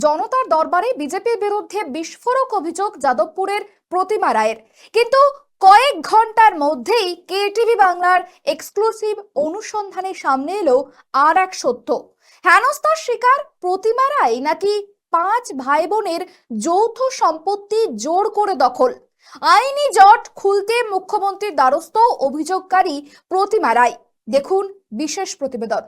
জনতার দরবারে বিজেপির বিরুদ্ধে বিস্ফোরক অভিযোগ যাদবপুরের প্রতিমা রায়ের। কিন্তু কয়েক ঘন্টার মধ্যেই কেটিভি বাংলার এক্সক্লুসিভ অনুসন্ধানে সামনে এলো আর এক সত্য। হেনস্থার শিকার প্রতিমা রায় নাকি 5 ভাই বোনের যৌথ সম্পত্তি জোর করে দখল। আইনি জট খুলতে মুখ্যমন্ত্রীর দ্বারস্থ অভিযোগকারী প্রতিমা রায়। দেখুন বিশেষ প্রতিবেদন।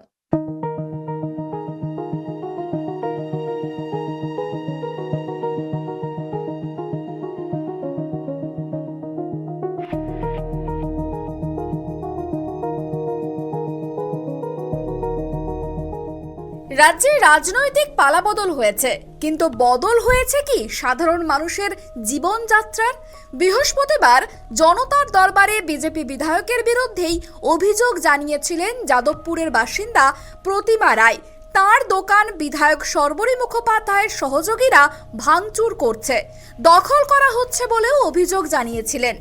রাজ্যে রাজনৈতিক পালাবদল হয়েছে, কিন্তু বদল হয়েছে কি সাধারণ মানুষের জীবনযাত্রার? বৃহস্পতিবার জনতার দরবারে বিজেপি বিধায়কের বিরুদ্ধেই অভিযোগ জানিয়েছিলেন যাদবপুরের বাসিন্দা প্রতিমা রায়। তার দোকান বিধায়ক সর্বরী মুখোপাধ্যায়ের সহযোগীরা ভাঙচুর করছে, দখল করা হচ্ছে বলেও অভিযোগ জানিয়েছিলেন।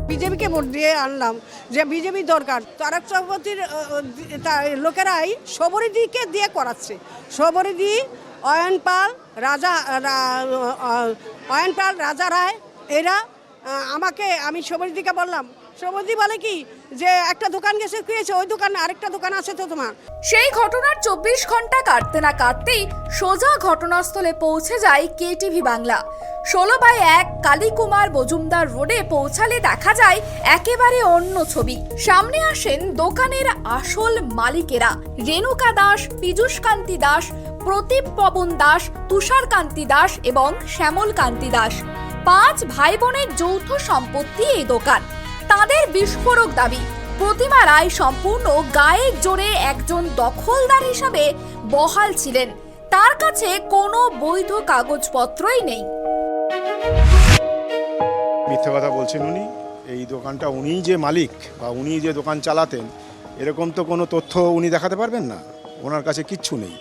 বিজেপিকে ভোট দিয়ে আনলাম, যে বিজেপি দরকার। তারক চক্রবর্তীর লোকেরাই সবরীদিকে দিয়ে করাচ্ছে। সবরীদি, অয়ন পাল, রাজা রায়, এরা আমি সবরীদিকে বললাম, সবরীদি বলে কি যে একটা দোকান গেছে কুয়েছে, ওই দোকানে আরেকটা দোকান আছে তো তোমার। সেই ঘটনার 24 ঘন্টা কাটতে না কাটতেই সোজা ঘটনাস্থলে পৌঁছে যায় কেটিভি বাংলা। 16/1 কালীকুমার মজুমদার রোডে পৌঁছালে দেখা যায় একেবারে অন্য ছবি। সামনে আসেন দোকানের আসল মালিকেরা, রেণুকা দাস, পীযূষ কান্তি দাস, প্রদীপ পবন দাস, তুষার কান্তি দাস এবং শ্যামল কান্তি দাস। 5 ভাই বোনের যৌথ সম্পত্তি এই দোকান। তাদের বিস্ফোরক দাবি, প্রতিমা রায় সম্পূর্ণ গায়ের জোরে একজন দখলদার হিসাবে বহাল ছিলেন। তার কাছে কোনো বৈধ কাগজপত্রই নেই। মিথ্যে কথা বলছেন উনি। এই দোকানটা উনিই যে মালিক বা উনি যে দোকান চালাতেন, এরকম তো কোনো তথ্য উনি দেখাতে পারবেন না। ওনার কাছে কিচ্ছু নেই।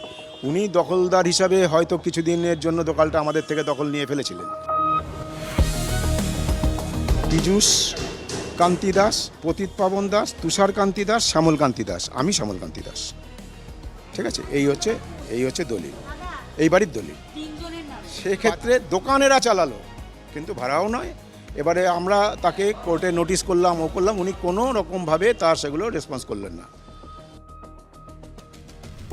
উনি দখলদার হিসাবে হয়তো কিছুদিনের জন্য দোকানটা আমাদের থেকে দখল নিয়ে ফেলেছিলেন। পীযূষ কান্তি দাস, প্রদীপ পবন দাস, তুষার কান্তি দাস, শ্যামল কান্তি দাস, আমি শ্যামল কান্তি দাস। ঠিক আছে, এই হচ্ছে দলিল, এই বাড়ির দলিল। সেক্ষেত্রে দোকানেরা চালালো, কিন্তু ভাড়াও নয়। এবারে আমরা তাকে কোর্টে নোটিশ করলাম, উনি কোনো রকমভাবে তার সেগুলো রেসপন্স করলেন না।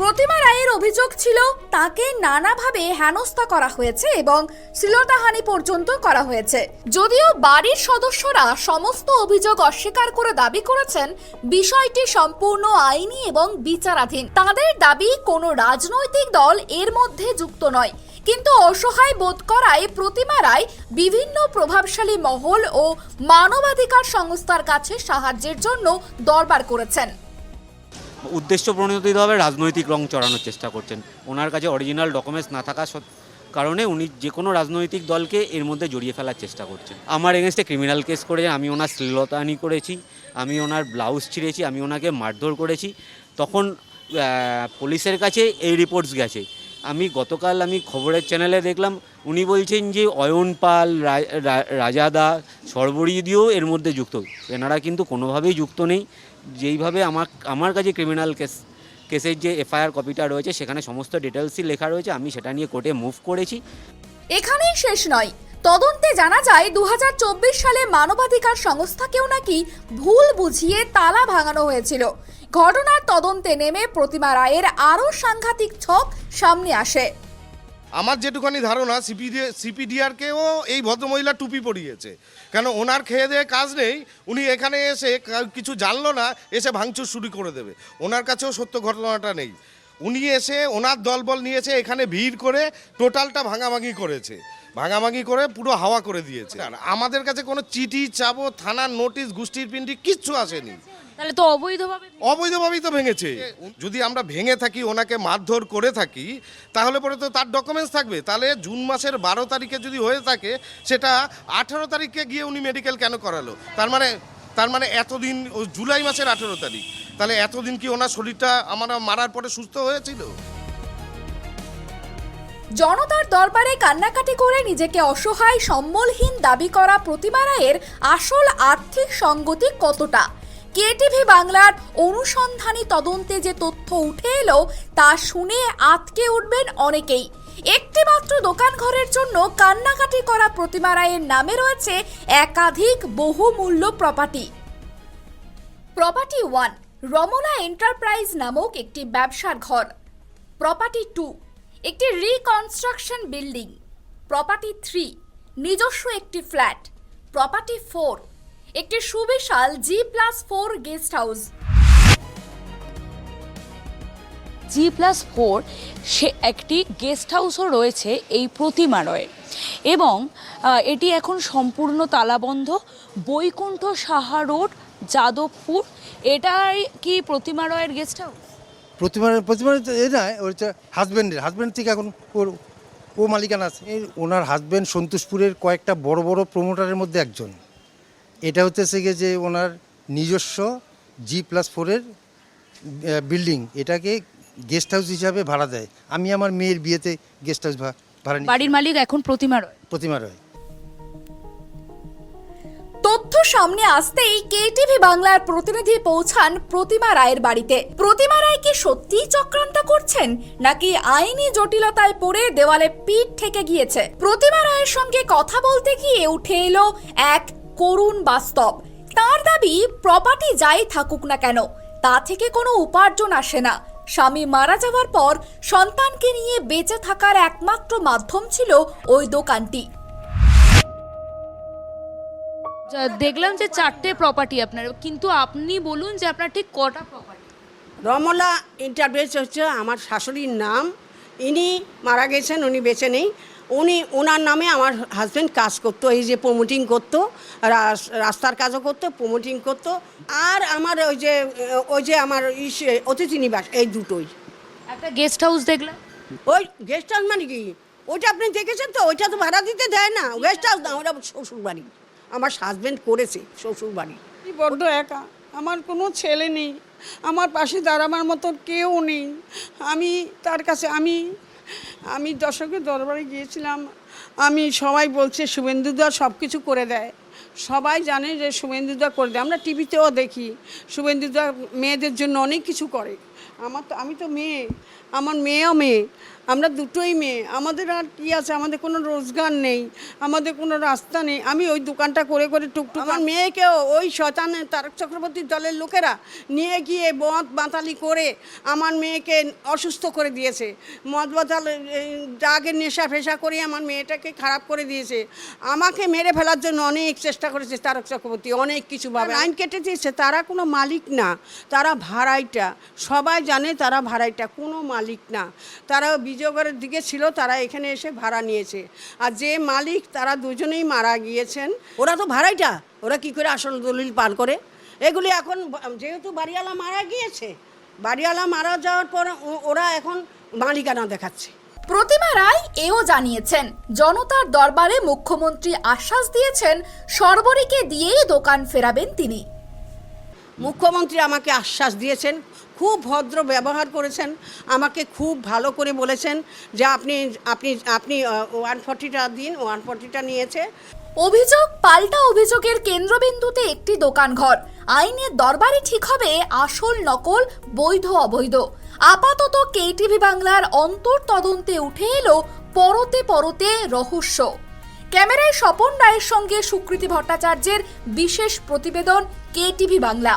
প্রতিমা রায়ের অভিযোগ ছিল তাকে নানাভাবে হেনস্থা করা হয়েছে এবং শ্লীলতাহানি পর্যন্ত করা হয়েছে। যদিও বাড়ির সদস্যরা সমস্ত অভিযোগ অস্বীকার করে দাবি করেছেন বিষয়টি সম্পূর্ণ আইনি এবং বিচারাধীন। তাদের দাবি কোনো রাজনৈতিক দল এর মধ্যে যুক্ত নয়, কিন্তু অসহায় বোধ করায় প্রতিমা রায় বিভিন্ন প্রভাবশালী মহল ও মানবাধিকার সংস্থার কাছে সাহায্যের জন্য দরবার করেছেন। উদ্দেশ্য প্রণোদিতভাবে রাজনৈতিক রং চড়ানোর চেষ্টা করছেন। ওনার কাছে অরিজিনাল ডকুমেন্টস না থাকার কারণে উনি যে কোনো রাজনৈতিক দলকে এর মধ্যে জড়িয়ে ফেলার চেষ্টা করছেন। আমার এগেনস্টে ক্রিমিনাল কেস করে আমি ওনার শ্লীলতাহানি করেছি, আমি ওনার ব্লাউজ ছিঁড়েছি, আমি ওনাকে মারধর করেছি। তখন পুলিশের কাছে এই রিপোর্টস গেছে। গতকাল খবরের চ্যানেলে দেখলাম উনি বলছেন যে অয়ন পাল, রাজাদা, সর্বরীদিও এর মধ্যে যুক্ত। এনারা কিন্তু কোনোভাবেই যুক্ত নেই। যেইভাবে আমার কাছে ক্রিমিনাল কেসের যে এফআইআর কপিটা রয়েছে, সেখানে সমস্ত ডিটেলসই লেখা রয়েছে। আমি সেটা নিয়ে কোর্টে মুভ করেছি। এখানেই শেষ নয়, তদন্তে জানা যায় 2024 সালে মানবাধিকার সংস্থাকেও নাকি ভুল বুঝিয়ে তালা ভাঙানো হয়েছিল। ঘটনার তদন্তে নেমে প্রতিমা রায়ের আরও সাংঘাতিক ছক সামনে আসে। আমার যেটুখানি ধারণা, সিপিডিআরকেও এই ভদ্রমহিলা টুপি পরিয়েছে। কেন ওনার খেয়ে দেয়ে কাজ নেই, উনি এখানে এসে কিছু জানলো না, এসে ভাঙচুর শুরু করে দেবে। ওনার কাছেও সত্য ঘটনাটা নেই। উনি এসে ওনার দলবল নিয়েছে, এখানে ভিড় করে টোটালটা ভাঙাভাঙি করেছে, ভাঙাভাঙি করে পুরো হাওয়া করে দিয়েছে। আর আমাদের কাছে কোনো চিঠি, চাবো, থানার নোটিশ, গোষ্ঠীর পিন্ডি কিচ্ছু আসেনি। তাহলে তো অবৈধভাবেই তো ভেঙেছে। যদি আমরা ভেঙে থাকি, ওনাকে মারধর করে থাকি, তাহলে পরে তো তার ডকুমেন্টস থাকবে। তাহলে জুন মাসের 12 তারিখে যদি হয়ে থাকে, সেটা 18 তারিখে গিয়ে উনি মেডিকেল কেন করালো? তার মানে এতদিন, জুলাই মাসের 18 তারিখ, তাহলে এতদিন কি ওনার শরীরটা আমরা মারার পরে সুস্থ হয়েছিল? জনতার দরবারে কান্নাকাটি করে নিজেকে অসহায় সম্বলহীন দাবি করা প্রতিমা রায়ের আসল আর্থিক সঙ্গতি কতটা? কেটিভি বাংলার অনুসন্ধানী তদন্তে যে তথ্য উঠে এলো তা শুনে আঁতকে উঠবেন অনেকেই। একটি মাত্র দোকান ঘরের জন্য কান্নাকাটি করা প্রতিমা রায়ের নামে রয়েছে একাধিক বহুমূল্য প্রপার্টি। প্রপার্টি 1 রমনা এন্টারপ্রাইজ নামক একটি ব্যবসার ঘর। প্রপার্টি 2 একটি রিকনস্ট্রাকশন বিল্ডিং। প্রপার্টি 3 নিজস্ব একটি ফ্ল্যাট। প্রপার্টি 4 একটি সুবিশাল G+4 গেস্ট হাউস। G+4 সে একটি গেস্ট হাউসও রয়েছে এই প্রতিমারয়ে, এবং এটি এখন সম্পূর্ণ তালাবন্ধ। বৈকুণ্ঠ সাহা রোড, যাদবপুর। এটাই কি প্রতিমারয়ের গেস্ট হাউস? প্রতিমার এ নয়, ওর হচ্ছে হাজব্যান্ড থেকে এখন ও মালিকানা আছে। ওনার হাজব্যান্ড সন্তোষপুরের কয়েকটা বড় বড় প্রমোটারের মধ্যে একজন। এটা হচ্ছে গিয়ে যে ওনার নিজস্ব G+4 বিল্ডিং, এটাকে গেস্ট হাউস হিসাবে ভাড়া দেয়। আমি আমার মেয়ের বিয়েতে গেস্ট হাউস ভাড়া নিই। বাড়ির মালিক এখন প্রতিমারয়। তথ্য সামনে আসতেই কেটিভি বাংলার প্রতিনিধি পৌঁছান প্রতিমা রায়ের বাড়িতে। প্রতিমা রায় কি সত্যিই চক্রান্ত করছেন, নাকি আইনি জটিলতায় পড়ে দেওয়ালে পিঠ ঠেকে গিয়েছে? প্রতিমা রায়ের সঙ্গে কথা বলতে গিয়ে উঠে এলো এক করুণ বাস্তব। তার দাবি, প্রপার্টি যাই থাকুক না কেন, তা থেকে কোনো উপার্জন আসে না। স্বামী মারা যাওয়ার পর সন্তানকে নিয়ে বেঁচে থাকার একমাত্র মাধ্যম ছিল ওই দোকানটি। দেখলাম যে 4টে প্রপার্টি আপনার, কিন্তু আপনি বলুন যে আপনার ঠিক কটা প্রপার্টি? রমলা এন্টারপ্রাইজ হচ্ছে আমার শাশুড়ির নাম। ইনি মারা গেছেন, উনি বেঁচে নেই। ওনার নামে আমার হাজব্যান্ড কাজ করতো, এই যে প্রমোটিং করতো, রাস্তার কাজও করতো, প্রমোটিং করতো। আর আমার ওই যে আমার অতিথি নিবাস, এই দুটোই। একটা গেস্ট হাউস দেখলাম। ওই গেস্ট হাউস মানে কি? ওইটা আপনি দেখেছেন তো? ওইটা তো ভাড়া দিতে দেয় না, গেস্ট হাউস না, ওটা শ্বশুর বাড়ি। আমার হাজব্যান্ড করেছে শ্বশুর বাড়ি। বড্ড একা, আমার কোনো ছেলে নেই, আমার পাশে দাঁড়াবার মতো কেউ নেই। আমি তার কাছে আমি দর্শকের দরবারে গিয়েছিলাম। সবাই বলছে শুভেন্দুদা সব কিছু করে দেয়, সবাই জানে যে শুভেন্দুদা করে দেয়। আমরা টিভিতেও দেখি শুভেন্দুদা মেয়েদের জন্য অনেক কিছু করে। আমি তো মেয়ে, আমার মেয়েও মেয়ে, আমরা দুটোই মেয়ে। আমাদের আর কি আছে? আমাদের কোনো রোজগার নেই, আমাদের কোনো রাস্তা নেই। আমি ওই দোকানটা করে করে টুকটুক আমার মেয়েকেও ওই শয়তানের তারক চক্রবর্তীর দলের লোকেরা নিয়ে গিয়ে মদ বাতালি করে আমার মেয়েকে অসুস্থ করে দিয়েছে। মদ বাতাল ড্রাগের নেশা ফেশা করে আমার মেয়েটাকে খারাপ করে দিয়েছে। আমাকে মেরে ফেলার জন্য অনেক চেষ্টা করেছে তারক চক্রবর্তী, অনেক কিছু ভাবে আইন কেটে দিয়েছে। তারা কোনো মালিক না, তারা ভাড়াইটা। সবাই জানে তারা ভাড়াইটা, কোনো মালিক না। তারা বিজয়গড়ের দিকে ছিল, তারা এখানে এসে ভাড়া নিয়েছে। আর যে মালিক তারা দুজনেই মারা গিয়েছেন। ওরা তো ভাড়াইটা, ওরা কি করে আসল দলিল পার করে? এগুলি এখন যেহেতু বাড়িওয়ালা মারা গিয়েছে, বাড়িওয়ালা মারা যাওয়ার পর ওরা এখন মালিকানা দেখাচ্ছে। প্রতিমা রায় এও জানিয়েছেন, জনতার দরবারে মুখ্যমন্ত্রী আশ্বাস দিয়েছেন সর্বরীকে দিয়েই দোকান ফেরাবেন তিনি। মুখ্যমন্ত্রী আমাকে আশ্বাস দিয়েছেন, খুব ভদ্র ব্যবহার করেছেন, আমাকে খুব ভালো করে বলেছেন যে আপনি 140টা দিন। 140টা নিয়েছে। অভিযোগ পাল্টা অভিযোগের কেন্দ্রবিন্দুতে একটি দোকানঘর। আইনের দরবারে ঠিক হবে আসল নকল, বৈধ অবৈধ। আপাতত কেটিভি বাংলার অন্তর তদন্তে উঠে এলো পরতে পরতে রহস্য। ক্যামেরায় স্বপন রায়ের সঙ্গে সুকৃতি ভট্টাচার্যের বিশেষ প্রতিবেদন, কেটিভি বাংলা।